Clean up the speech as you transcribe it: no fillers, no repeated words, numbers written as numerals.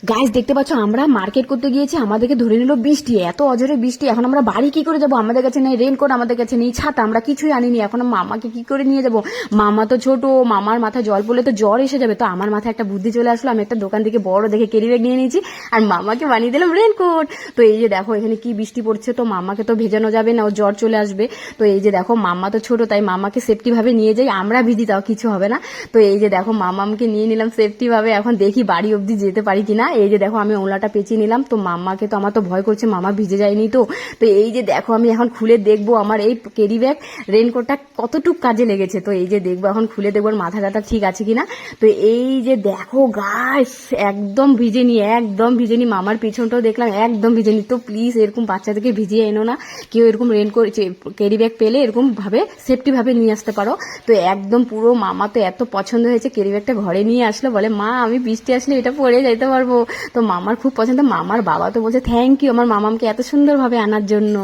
Guys দেখতে পাচ্ছ আমরা মার্কেট করতে গিয়েছি, আমাদেরকে ধরে নিল বৃষ্টি, এত অজরে বৃষ্টি। এখন আমরা বাড়ি কি করে যাব? আমাদের কাছে নেই রেনকোট, আমাদের কাছে নেই ছাতা, আমরা কিছুই আনিনি। এখন মামাকে কি করে নিয়ে যাব? মামা তো ছোট, মামার মাথায় জল পড়লে তো জ্বর এসে যাবে। তো আমার মাথায় একটা বুদ্ধি চলে আসলো, আমি একটা দোকান থেকে বড় দেখে ক্যারি ব্যাগ নিয়ে নিয়েছি আর মামাকে বানিয়ে দিলাম রেনকোট। তো এই যে দেখো এখানে কি বৃষ্টি পড়ছে, তো মামাকে তো ভেজানো যাবে না, ও জ্বর চলে আসবে। তো এই যে দেখো মামা তো ছোট, তাই মামাকে সেফটি ভাবে নিয়ে যাই, আমরা ভিজি তাও কিছু হবে না। তো এই যে দেখো মামাকে নিয়ে নিলাম সেফটি ভাবে, এখন দেখি বাড়ি অবধি যেতে পারি কিনা। এই যে দেখো আমি ওলাটা পেঁচিয়ে নিলাম, তো মামাকে তো আমার তো ভয় করছে, মামা ভিজে যায়নি তো। তো এই যে দেখো আমি এখন খুলে দেখবো আমার এই ক্যারি ব্যাগ রেনকোটটা কতটুক কাজে লেগেছে। তো এই যে দেখবো এখন খুলে দেখবো মাথা ব্যথা ঠিক আছে কিনা। তো এই যে দেখো গাইস একদম ভিজেনি, একদম ভিজেনি, মামার পিছনটাও দেখলাম একদম ভিজেনি। তো প্লিজ এরকম বাচ্চাদেরকে ভিজিয়ে এনো না, কেউ এরকম রেনকোট ক্যারি ব্যাগ পেলে এরকম ভাবে সেফটি ভাবে নিয়ে আসতে পারো। তো একদম পুরো মামা তো এত পছন্দ হয়েছে, ক্যারি ব্যাগটা ঘরে নিয়ে আসলো, বলে মা আমি বৃষ্টি আসলে এটা পরে যাইতে পারবো। তো মামার খুব পছন্দ, মামার বাবা তো বলছে থ্যাংক ইউ আমার মামামকে এত সুন্দরভাবে আনার জন্য।